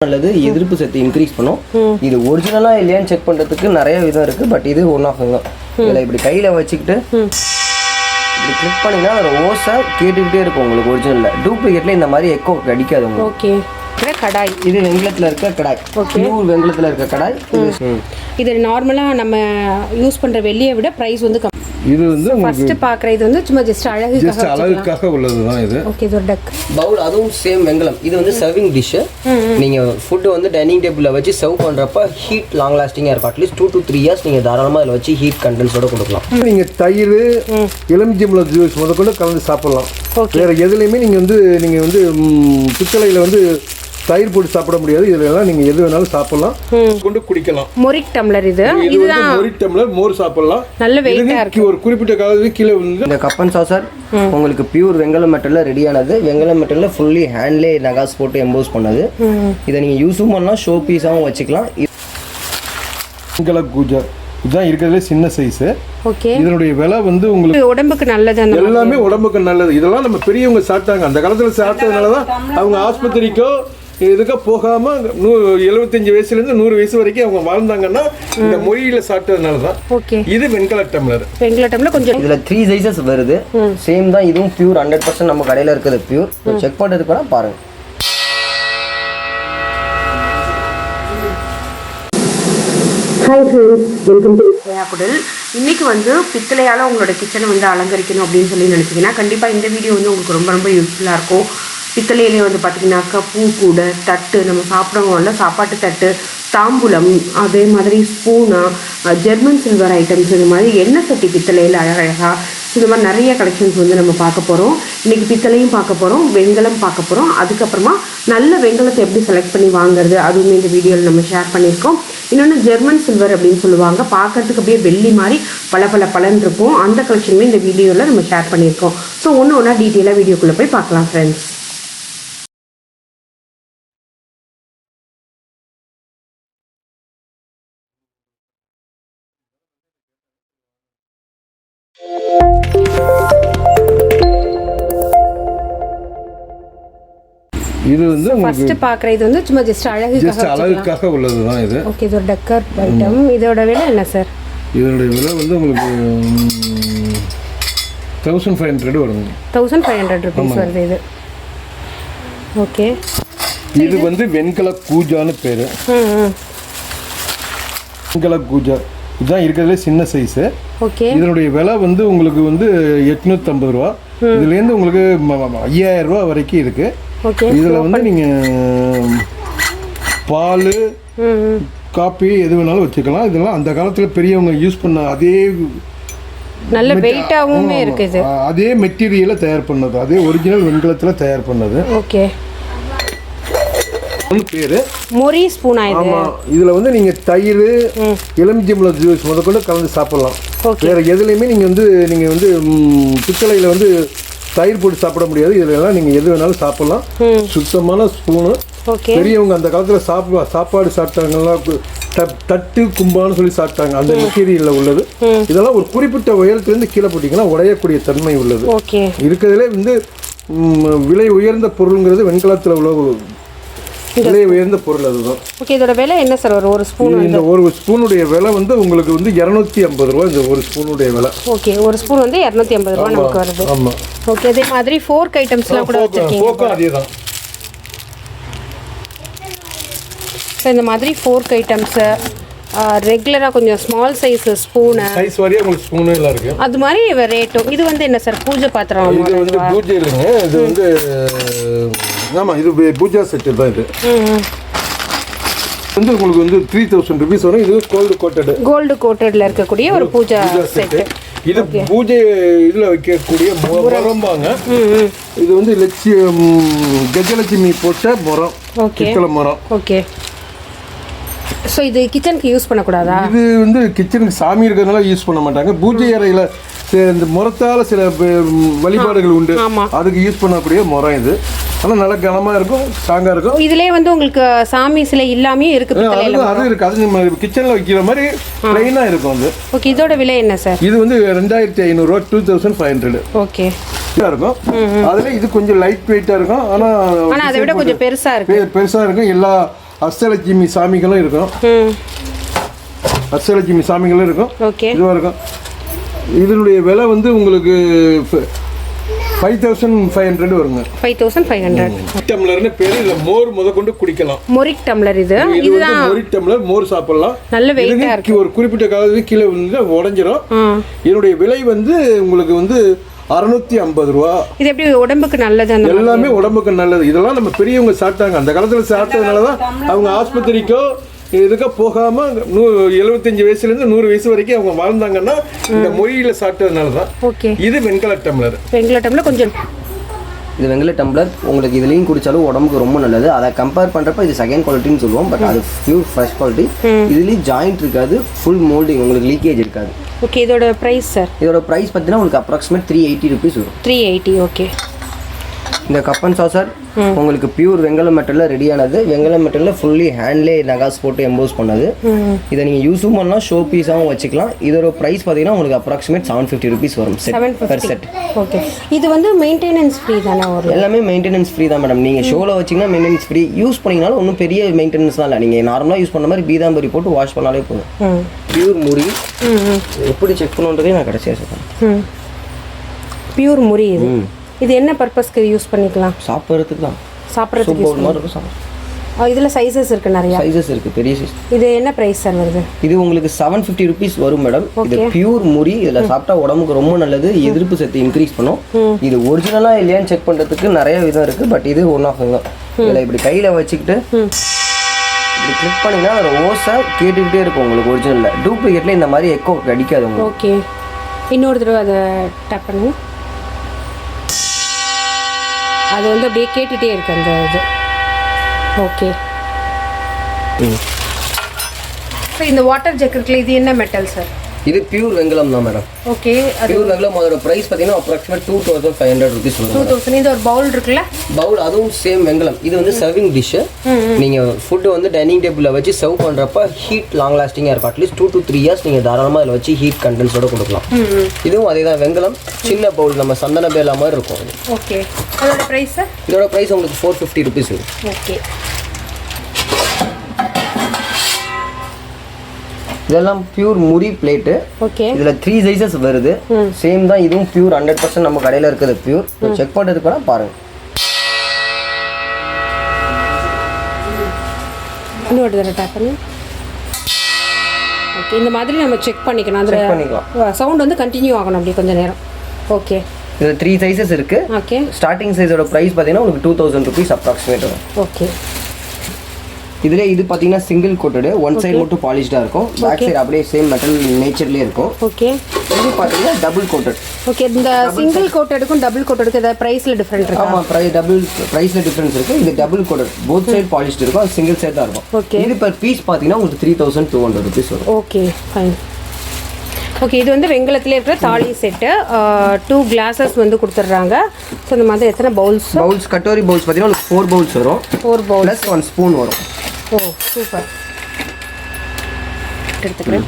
அல்லது எதிர்ப்பு சக்தி இன்க்ரீஸ் பண்ணும். இது ஒரிஜினலா இல்லையான்னு செக் பண்றதுக்கு நிறைய விதம் இருக்கு. பட் இது ஒன் ஆஃப் தான். இதில் இப்படி கையில வச்சுக்கிட்டு இப்படி கிளிக் பண்ணினா ஒரு ஓசை கேட்டுக்கிட்டே இருக்கும் உங்களுக்கு. ஒரிஜினல்ல டூப்ளிகேட்ல இந்த மாதிரி எக்கோ அடிக்காது உங்களுக்கு. ஓகே. கடாய் இது வெங்கலத்தில் இருக்க கடாய். பியூர் வெங்கலத்தில் இருக்க கடாய். இது நார்மலாக நம்ம யூஸ் பண்ணுற வெள்ளியை விட ப்ரைஸ் வந்து கம்மி. இது வந்து ஃபர்ஸ்ட் பார்க்குற இது வந்து சும்மா ஜஸ்ட் அழகுக்காக உள்ளது தான் இது. ஓகே. இது ஒரு டக் பவுல், அதுவும் சேம் வெங்கலம். இது வந்து சர்விங் டிஷ். நீங்கள் ஃபுட்டு வந்து டைனிங் டேபிளில் வச்சு சர்வ் பண்ணுறப்ப ஹீட் லாங் லாஸ்டிங்காக இருக்கும். அட்லீஸ்ட் 2 to 3 years நீங்கள் தாராளமாக அதில் வச்சு ஹீட் கண்டென்ஸோட கொடுக்கலாம். நீங்கள் தயிர், எலுமிச்சம்பழம் ஜூஸ் முதற்கொண்டு கலந்து சாப்பிடலாம். வேறு எதுலேயுமே நீங்கள் வந்து பித்தளையில் வந்து தயிர் போட்டு சாப்பிட முடியாது. இதெல்லாம் நீங்க எது வேணாலும் சாப்பிடலாம், கொண்டு குடிக்கலாம். மொரிக் டம்ளர் இதுதான் மொரிக் டம்ளர். மோர் சாப்பிடலாம். நல்ல வெயிட்டா இருக்கு. ஒரு குறிப்பிட்ட காலத்துக்கு கீழே வந்து இந்த கப் அண்ட் சாசர் உங்களுக்கு பியூர் வெங்கலம் மெட்டல்ல ரெடியானது. வெங்கலம் மெட்டல்ல ஃபுல்லி ஹேண்ட்லே நகாஸ் போட்டு எம்போஸ் பண்ணது. இதை நீங்க யூஸும் பண்ணலாம், ஷோ பீஸாவும் வச்சுக்கலாம். வெங்கல கூஜா இதுதான் இருக்கிறதுல சின்ன சைஸ். ஓகே. இதனுடைய விலை வந்து உங்களுக்கு உடம்புக்கு நல்லது. எல்லாமே உடம்புக்கு நல்லது. இதெல்லாம் நம்ம பெரியவங்க சாப்பிட்டாங்க. அந்த காலத்துல சாப்பிட்டதுனால தான் அவங்க ஆஸ்பத்திரிக்கோ இதுக்கு போகாம 75 வயசுலேருந்து 100 வயசு வரைக்கும் அவங்க வாழ்ந்தாங்கன்னா இந்த மொழியில சாப்பிட்டதுனால தான். ஓகே. இது வெண்கல டம்ளர். வெண்கல டம்ளர் கொஞ்சம் இதுல 3 சைஸஸ் வருது. சேம் தான். இதுவும் பியூர் 100% நம்ம கடையில இருக்குது பியூர். செக் பண்றதுக்கு கூட பாருங்க. ஹாய் ஃப்ரெண்ட்ஸ், வெல்கம் டு குடல். இன்னைக்கு வந்து பித்தளையால் உங்களோட கிச்சனை வந்து அலங்கரிக்கணும் அப்படின்னு சொல்லி நினச்சிங்கன்னா கண்டிப்பாக இந்த வீடியோ வந்து உங்களுக்கு ரொம்ப ரொம்ப யூஸ்ஃபுல்லாக இருக்கும். பித்தளையிலே வந்து பார்த்திங்கனாக்கா பூ கூட, தட்டு, நம்ம சாப்பிட்றவங்கள சாப்பாட்டு தட்டு, தாம்பூலம், அதே மாதிரி ஸ்பூனு, ஜெர்மன் சில்வர் ஐட்டம்ஸ், இந்த மாதிரி எண்ணெய் சட்டி பித்தளையில் அழகழகாக இந்த மாதிரி நிறைய கலெக்ஷன்ஸ் வந்து நம்ம பார்க்க போகிறோம். இன்றைக்கி பித்தளையும் பார்க்க போகிறோம், வெண்கலம் பார்க்க போகிறோம். அதுக்கப்புறமா நல்ல வெண்கலத்தை எப்படி செலக்ட் பண்ணி வாங்குறது அதுவுமே இந்த வீடியோவில் நம்ம ஷேர் பண்ணியிருக்கோம். இன்னொன்று ஜெர்மன் சில்வர் அப்படின்னு சொல்லுவாங்க. பார்க்கறதுக்கு அப்படியே வெள்ளி மாதிரி பலன் இருக்கும். அந்த கலெக்ஷனுமே இந்த வீடியோவில் நம்ம ஷேர் பண்ணியிருக்கோம். ஸோ ஒன்றா டீட்டெயிலாக வீடியோக்குள்ளே போய் பார்க்கலாம் ஃப்ரெண்ட்ஸ். இது வந்து ஃபர்ஸ்ட் பார்க்குற இது வந்து சும்மா ஜஸ்ட் அழகுக்காக உள்ளது தான் இது. ஓகே. இது ஒரு டக்கர் ஐட்டம். இதோட விலை என்ன சார்? இதோட விலை வந்து உங்களுக்கு 1500 வருங்க. 1500 rupees வருது இது. ஓகே. இது வந்து வெண்கல கூஜான்னு பேரு. வெண்கல கூஜா இதுதான் இருக்கிறதுல சின்ன சைஸ். ஓகே. இதனுடைய விலை வந்து உங்களுக்கு வந்து 850 ரூபா. இதுலேருந்து உங்களுக்கு 5000 ரூபா வரைக்கும் இருக்கு. இதில் வந்து நீங்கள் பால், காப்பி எது வேணாலும் வச்சுக்கலாம். இதெல்லாம் அந்த காலத்தில் பெரியவங்க யூஸ் பண்ண அதே நல்ல வெயிட்டாகவும் இருக்குது. அதே மெட்டீரியலை தயார் பண்ணது, அதே ஒரிஜினல் வெண்கலத்தில் தயார் பண்ணது. ஓகே. பேரு மொரி ஸ்பூன். ஆமாம். இதில் வந்து நீங்கள் தயிர், எலுமிச்சம்பழம் ஜூஸ் முதற்கொண்டு கலந்து சாப்பிடலாம். வேறு எதுலேயுமே நீங்கள் வந்து பித்தளையில் வந்து தயிர் போட்டு சாப்பிட முடியாது. இதெல்லாம் நீங்கள் எது வேணாலும் சாப்பிடலாம். சுத்தமான ஸ்பூனு. பெரியவங்க அந்த காலத்தில் சாப்பாடு சாப்பிட்டாங்கன்னா தட்டு, கும்பான்னு சொல்லி சாப்பிட்டாங்க. அந்த மெட்டீரியலில் உள்ளது. இதெல்லாம் ஒரு குறிப்பிட்ட உயரத்துலேருந்து கீழே போட்டிங்கன்னா உடையக்கூடிய தன்மை உள்ளது. இருக்கிறதுலே வந்து விலை உயர்ந்த பொருளுங்கிறது வெண்கலத்தில் உள்ள விலை உயர்ந்த பொருள் அதுதான். ஓகே. இதோட விலை என்ன சார்? ஒரு ஸ்பூன், இந்த ஒரு ஸ்பூனுடைய விலை வந்து உங்களுக்கு வந்து 250 ரூபா. இந்த ஒரு ஸ்பூனுடைய விலை. ஓகே. ஒரு ஸ்பூன் வந்து 250 ரூபா நமக்கு வருது. ஆமாம். ஓகே. அதே மாதிரி ஃபோர்க் ஐட்டம்ஸ்லாம் கூட வச்சுருக்கீங்க. அதே தான். ஸோ இந்த மாதிரி ஃபோர்க் ஐட்டம்ஸு ரெகுலராக கொஞ்சம் ஸ்மால் சைஸ் ஸ்பூனு, சைஸ் வரையும் உங்களுக்கு ஸ்பூனு எல்லாம் இருக்கு. அது மாதிரி ரேட்டும். இது வந்து என்ன சார்? பூஜை பாத்திரம். இது வந்து பூஜை இல்லைங்க. இது வந்து ஆமாம், இது பூஜா செட்டு தான். இது வந்து உங்களுக்கு வந்து 3000 rupees வரும். இது கோல்டு கோட்டடில் இருக்கக்கூடிய ஒரு பூஜா செட்டு. இது பூஜை இதில் வைக்கக்கூடிய முறம்பாங்க. இது வந்து கஜலட்சுமி போட்ட முறம், பித்தளை முறம். ஓகே. ஸோ இது கிச்சனுக்கு யூஸ் பண்ணக்கூடாதா? இது வந்து கிச்சனுக்கு சாமி இருக்கிறதுனால யூஸ் பண்ண மாட்டாங்க. பூஜை அறையில் இந்த முறத்தால் சில வழிபாடுகள் உண்டு, அதுக்கு யூஸ் பண்ணக்கூடிய முறம் இது. ஆனால் நல்லா கனமாக இருக்கும், ஸ்ட்ராங்காக இருக்கும். இதுலேயே வந்து உங்களுக்கு சாமி சிலை இல்லாமையும் இருக்குது. அது இருக்குது. அது நம்ம கிச்சனில் வைக்கிற மாதிரி ப்ளைனாக இருக்கும் அது. ஓகே. இதோட விலை என்ன சார்? இது வந்து 2500 ரூபா, 2500. ஓகே. இருக்கும். அதில் இது கொஞ்சம் லைட் வெயிட்டாக இருக்கும். ஆனால் அதை விட கொஞ்சம் பெருசாக இருக்கும். இருக்கும். எல்லா அஷ்டலட்சுமி சாமிகளும் இருக்கும். அஷ்டலட்சுமி சாமிகளும் இருக்கும். இதுவாக இருக்கும். இதனுடைய விலை வந்து உங்களுக்கு 5500 வருங்க. 5500 டம்ளர்னு பேரு. இதுல மோர் முதற்கொண்டு குடிக்கலாம். மொரிக் டம்ளர் இதுதான் மொரிக் டம்ளர் மோர் சாப்பிடலாம். நல்ல வெயிட்டா இருக்கு. ஒரு குறிப்பிட்ட காலத்துக்கு கீழே வந்து உடைஞ்சிரும். இதனுடைய விலை வந்து உங்களுக்கு வந்து 650 ரூபா. இது எப்படி உடம்புக்கு நல்லது? எல்லாமே உடம்புக்கு நல்லது. இதெல்லாம் நம்ம பெரியவங்க சாப்பிட்டாங்க. அந்த காலத்துல சாப்பிட்டதுனாலதான் அவங்க ஆஸ்பத்திரிக்கோ இதுக்கு போகாம 75 வயசுலேருந்து 100 வயசு வரைக்கும் அவங்க வாழ்ந்தாங்கன்னா இந்த மொழியில சாப்பிட்டதுனால தான். இது வெண்கல டம்ளர். கொஞ்சம் இது வெங்கல டம்ளர் உங்களுக்கு இதுலேயும் குடித்தாலும் உடம்புக்கு ரொம்ப நல்லது. அதை கம்பேர் பண்ணுறப்ப இது செகண்ட் குவாலிட்டின்னு சொல்லுவோம். பட் அது பியூர் ஃப்ரெஷ் குவாலிட்டி. இதுலேயும் ஜாயிண்ட் இருக்காது, ஃபுல் மோல்டிங், உங்களுக்கு லீக்கேஜ் இருக்காது. ஓகே, இதோட ப்ரைஸ் சார்? இதோட ப்ரைஸ் பார்த்தீங்கன்னா உங்களுக்கு அப்ராக்சிமேட் 380 ருபீஸ் வரும். 380. ஓகே. இந்த கப் அண்ட் சாசர் உங்களுக்கு பியூர் வெங்கல மெட்டலில் ரெடியானது. வெங்கல மெட்டலில் ஃபுல்லி ஹேண்ட்லே நகாஸ் போட்டு எம்போஸ் பண்ணது. இதை நீங்கள் யூஸும் பண்ணலாம், ஷோ பீஸாகவும் வச்சுக்கலாம். இதோட ப்ரைஸ் பார்த்தீங்கன்னா உங்களுக்கு அப்ராக்சிமேட் 750 ருபீஸ் வரும் பெர் செட். ஓகே. இது வந்து மெயின்டெனன்ஸ் ஃப்ரீ தானே? எல்லாமே மெயின்டெனன்ஸ் ஃப்ரீ தான் மேடம். நீங்கள் ஷோவில் வச்சிங்கன்னா மெயின்டெனன்ஸ் ஃப்ரீ. யூஸ் பண்ணிங்கனாலும் ஒன்றும் பெரிய மெயின்டெனன்ஸ் தான் இல்லை. நீங்கள் நார்மலாக யூஸ் பண்ண மாதிரி பீதாம்பரி போட்டு வாஷ் பண்ணாலே போதும். பியூர் முறி எப்படி செக் பண்ணுன்றதே நான் கடைசியாக சொல்கிறேன். பியூர் முறி இது என்ன பர்பஸ்க்கு யூஸ் பண்ணிக்கலாம்? சாப்பிட்றதுக்கு தான். சாப்பிட்றதுக்கு இதில் சைஸஸ் இருக்குது, நிறைய சைஸஸ் இருக்குது, பெரிய சைஸ். இது என்ன ப்ரைஸ் சார் வருது? இது உங்களுக்கு 750 ருபீஸ் வரும் மேடம். இது பியூர் முறி. இதில் சாப்பிட்டா உடம்புக்கு ரொம்ப நல்லது, எதிர்ப்பு சக்தி இன்க்ரீஸ் பண்ணும். இது ஒரிஜினலாக இல்லையான்னு செக் பண்ணுறதுக்கு நிறைய விதம் இருக்குது. பட் இது ஒன் ஆஃப் தான். இதில் இப்படி கையில் வச்சுக்கிட்டு இப்படி கிளிக் பண்ணிங்கன்னா ஒரு ஓசை கேட்டுக்கிட்டே இருக்கும் உங்களுக்கு. ஒரிஜினலில் டூப்ளிகேட்டில் இந்த மாதிரி எக்கோ அடிக்காது உங்களுக்கு. ஓகே, இன்னொரு தடவை அதை டேப் பண்ணுங்க. அது வந்து அப்படியே கேட்டுகிட்டே இருக்கு அந்த இது. ஓகே. ஸோ இந்த வாட்டர் ஜக்கெட்டில் இது என்ன மெட்டல் சார்? இது பியூர் வெங்கலம் தான் மேடம். ஓகே. பியூர் வெங்கலம். அதோட ப்ரைஸ் பார்த்தீங்கன்னா அப்ராக்சிமேட் 2500 ருபீஸ் வரும். 2000. இந்த ஒரு பவுல் இருக்குல்ல, பவுல் அதுவும் சேம் வெங்கலம். இது வந்து சர்விங் டிஷ்ஷு. நீங்கள் ஃபுட்டு வந்து டைனிங் டேபிளில் வச்சு சர்வ் பண்ணுறப்ப ஹீட் லாங் லாஸ்டிங்காக இருக்கும். அட்லீஸ்ட் 2 to 3 இயர்ஸ் நீங்கள் தாராளமாக அதில் வச்சு ஹீட் கண்டென்ஸோட கொடுக்கலாம். இதுவும் அதே தான் வெங்கலம். சின்ன பவுல் நம்ம சந்தன பேலா மாதிரி இருக்கும். ஓகே. அதோட ப்ரைஸ் சார்? இதோட ப்ரைஸ் உங்களுக்கு 450 ருபீஸ் வரும். ஓகே. இதெல்லாம் பியூர் முறி பிளேட்டு. ஓகே. இதில் 3 சைஸஸ் வருது. சேம் தான் இதுவும் பியூர் 100% நம்ம கடையில் இருக்கிறது பியூர். செக் பண்ணுறதுக்கு வேணால் பாருங்கள். இன்னொரு தடவை டேப் பண்ணி. ஓகே, இந்த மாதிரி நம்ம செக் பண்ணிக்கலாம். அதில் சவுண்ட் வந்து கண்டினியூ ஆகணும் அப்படி கொஞ்சம் நேரம். ஓகே. இதில் 3 சைஸஸ் இருக்குது. ஓகே. ஸ்டார்டிங் சைஸோட ப்ரைஸ் பார்த்தீங்கன்னா உங்களுக்கு 2000 ருபீஸ் அப்ராக்சிமேட் வரும். ஓகே. இதுல இது பாத்தீங்கன்னா சிங்கிள் கோட்டடு, ஒன் சைடு மட்டும் பாலிஷ்டா இருக்கும், பேக் சைடு அப்படியே சேம் மெட்டல் நேச்சர்லயே இருக்கும். ஓகே. இது பாத்தீங்கன்னா டபுள் கோட்டட். ஓகே. இந்த சிங்கிள் கோட்டடுக்கும் டபுள் கோட்டடுக்கு ஏதாவது பிரைஸ்ல டிஃபரண்ட் இருக்கா? ஆமா, பிரைஸ்ல டிஃபரன்ஸ் இருக்கு. இது double coated, both side polished இருக்கும், அது சிங்கிள் சைடு தான் இருக்கும். ஓகே. இது per பீஸ் பாத்தீங்கன்னா உங்களுக்கு 3200 ருபீஸ் வரும். Okay, fine. ஓகே, இது வந்து வெங்கலத்திலே இருக்கிற தாலி செட்டு. 2 கிளாஸஸ் வந்து கொடுத்துட்றாங்க. ஸோ இந்த மாதிரி எத்தனை பவுல்ஸ்? கட்டோரி பவுல்ஸ் பார்த்தீங்கன்னா 4 பவுல்ஸ் வரும். 4 பவுல்ஸ் ப்ளஸ் 1 ஸ்பூன் வரும். ஓ, சூப்பர். எடுத்துக்கிறேன்.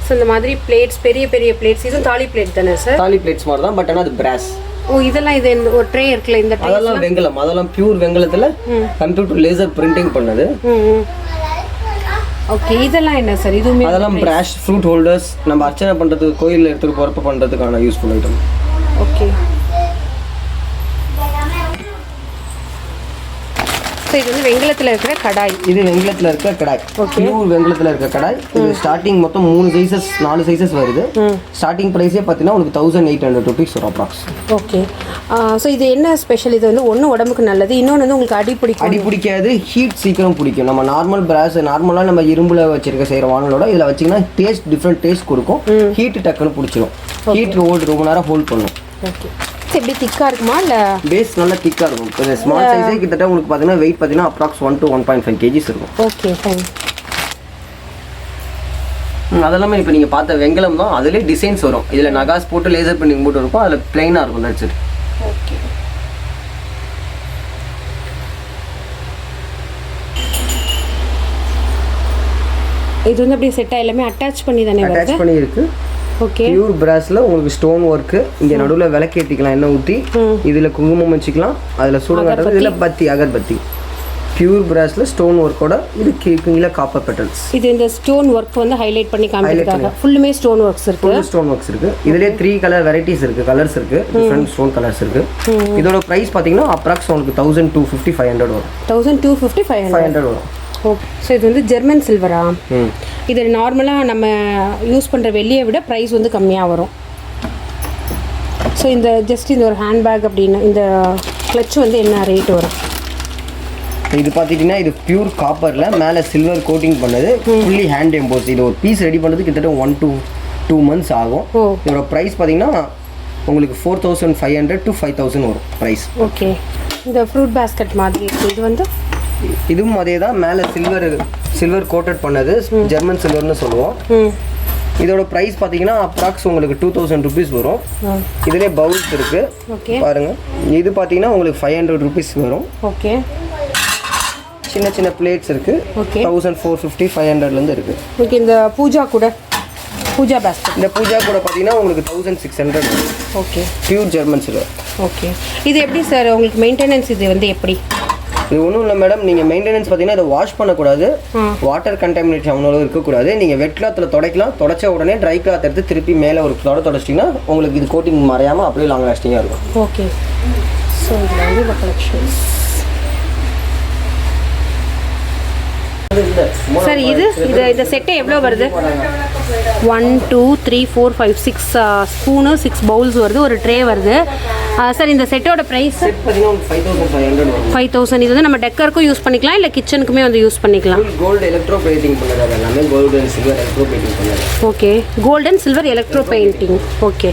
ஸோ இந்த மாதிரி பிளேட்ஸ், பெரிய பெரிய பிளேட்ஸ். இதுவும் தாலி பிளேட் தானே சார்? தாலி பிளேட்ஸ் மாதிரி தான், பட் ஆனால் அது பிராஸ். ஓ, இதெல்லாம் இது ஒரு ட்ரே இருக்குல்ல, இந்த ட்ரே அதெல்லாம் வெங்கலம். அதெல்லாம் பியூர் வெங்கலத்தில் கம்ப்யூட்டர் லேசர் பிரிண்டிங் பண்ணது. ஓகே. இதெல்லாம் என்ன சார்? இதுவுமே அதெல்லாம் பிராஷ், ஃப்ரூட் ஹோல்டர்ஸ், நம்ம அர்ச்சனை பண்ணுறதுக்கு கோயிலில் எடுத்துகிட்டு போகிறப்ப பண்ணுறதுக்கான யூஸ்ஃபுல் ஐட்டம். ஓகே. ஸோ இது வந்து வெங்கலத்தில் இருக்கிற கடாய். இது வெங்கலத்தில் இருக்கிற கடாய், பியூர் வெங்கலத்தில் இருக்கிற கடாய். இது ஸ்டார்டிங் மொத்தம் 4 சைஸஸ் வருது. ஸ்டார்டிங் ப்ரைஸே பார்த்தீங்கன்னா உங்களுக்கு 1800 ருபீஸ் வரும் அப்ராக்ஸ். ஓகே. ஸோ இது என்ன ஸ்பெஷல்? இது வந்து ஒன்று உடம்புக்கு நல்லது, இன்னொன்று வந்து உங்களுக்கு அடி பிடிக்காது, ஹீட் சீக்கிரம் பிடிக்கும். நம்ம நார்மல் பிராஸ், நார்மலாக நம்ம இரும்புல வச்சிருக்க செய்கிற வானலோட இதில் வச்சிங்கன்னா டேஸ்ட் டிஃப்ரெண்ட் டேஸ்ட் கொடுக்கும். ஹீட் டக்குன்னு பிடிச்சிடும். ஹீட் ரொம்ப நேரம் ஹோல்ட் பண்ணும். ஓகே. எப்படி திக்காக இருக்குமா இல்லை? பேஸ் நல்லா திக்காக இருக்கும். இப்போ ஸ்மால் சைஸே கிட்டத்தட்ட உங்களுக்கு பார்த்தீங்கன்னா வெயிட் பார்த்தீங்கன்னா அப்ராக்ஸ் 1 to 1.5 kgs இருக்கும். Okay, fine. அதெல்லாமே இப்போ நீங்கள் பார்த்த வெங்கலம் தான். அதிலே டிசைன்ஸ் வரும். இதில் நகாஸ் போட்டு லேசர் பிரிண்டிங் போட்டு இருக்கும், அதில் பிளைனாக இருக்கும். That's it. ஓகே. இது வந்து அப்படியே செட்டாக எல்லாமே அட்டாச் பண்ணி தானே வருது? அட்டாச் பண்ணி இருக்கு. ஓகே. பியூர் பிராஸ்ல உங்களுக்கு ஸ்டோன் ஒர்க்கு. இங்கே நடுவில் விளக்கேற்றிக்கலாம், எண்ணெய் ஊற்றி. இதில் குங்குமம் வச்சுக்கலாம், அதில் சூடம் காட்டுறது. இதில் பத்தி, அகர்பத்தி. பியூர் பிராஸ்ல ஸ்டோன் ஒர்க்கோட இது கீழே காப்பர் பெட்டல்ஸ். இது இந்த ஸ்டோன் ஒர்க் வந்து ஹைலைட் பண்ணி காமிச்சிருக்காங்க. ஃபுல்லுமே ஸ்டோன் ஒர்க்ஸ் இருக்கு. ஸ்டோன் ஒர்க்ஸ் இருக்கு. இதுலயே 3 கலர் வெரைட்டிஸ் இருக்கு, கலர்ஸ் இருக்கு, டிஃபரண்ட் ஸ்டோன் கலர்ஸ் இருக்கு. இதோட பிரைஸ் பாத்தீங்கன்னா அப்ராக்ஸ் உங்களுக்கு 1250 500 வரும். 1250 500 வரும். ஓகே. ஸோ இது வந்து ஜெர்மன் சில்வரா? இது நார்மலாக நம்ம யூஸ் பண்ணுற வெள்ளியை விட ப்ரைஸ் வந்து கம்மியாக வரும். ஸோ இந்த ஜஸ்ட் இந்த ஒரு ஹேண்ட்பேக் அப்படின்னு இந்த கிளச் வந்து என்ன ரேட் வரும்? இது பார்த்துட்டிங்கன்னா இது பியூர் காப்பரில் மேலே சில்வர் கோட்டிங் பண்ணது, ஃபுல்லி ஹேண்ட் எம்போஸ். இது ஒரு பீஸ் ரெடி பண்ணுறதுக்கு கிட்டத்தட்ட 1 to 2 months ஆகும். இதோட ப்ரைஸ் பார்த்தீங்கன்னா உங்களுக்கு 4500 to 5000 வரும் ப்ரைஸ். ஓகே. இந்த ஃப்ரூட் பேஸ்கெட் மாதிரி இருக்குது. இது வந்து இதுவும் அதே தான், மேலே சில்வர் கோட்டட் பண்ணது, ஜெர்மன் சில்வர்னு சொல்லுவோம். இதோட ப்ரைஸ் பார்த்தீங்கன்னா அப்ராக்ஸ் உங்களுக்கு 2000 rupees வரும். இதுலேயே பவுல்ஸ் இருக்குது பாருங்கள். இது பார்த்தீங்கன்னா உங்களுக்கு 500 rupees வரும். ஓகே. சின்ன சின்ன பிளேட்ஸ் இருக்குது. 1450 500லேருந்து இருக்குது. ஓகே. இந்த பூஜா பேஸ்கெட், இந்த பூஜா கூட பார்த்தீங்கன்னா உங்களுக்கு 1600 வரும். Okay. Pure German silver. Okay. இது எப்படி சார் உங்களுக்கு மெயின்டெனன்ஸ் இது வந்து எப்படி? இது ஒன்றும் இல்லை மேடம், நீங்கள் மெயின்டெனன்ஸ் பார்த்தீங்கன்னா இதை வாஷ் பண்ணக்கூடாது, வாட்டர் கண்டாமினேஷன் அவ்வளோ இருக்கக்கூடாது. நீங்கள் வெட் கிளாத்தில் துடைக்கலாம், துடைச்ச உடனே ட்ரை கிளாத் எடுத்து திருப்பி மேலே ஒரு தொடச்சிட்டிங்கன்னா உங்களுக்கு இது கோட்டிங் மறையாமல் அப்படியே லாங் லாஸ்டிங்காக இருக்கும். ஓகே. ஸோ இதில் வந்து இந்த கலெக்ஷன்ஸ் சார். இந்த செட்டு எவ்வளோ வருது? 1 2 3 4 5 6 ஸ்பூனு, 6 பவுல்ஸ் வருது, ஒரு ட்ரே வருது. சார் இந்த செட்டோட ப்ரைஸ் 5000. இது வந்து நம்ம டெக்கருக்கும் யூஸ் பண்ணிக்கலாம், இல்லை கிச்சனுக்குமே வந்து யூஸ் பண்ணிக்கலாம். கோல்டு எலக்ட்ரோ பெயிண்டிங் பண்ணது எல்லாமே gold and silver electro painting பண்ணது. Okay. Gold and silver electro painting. Okay.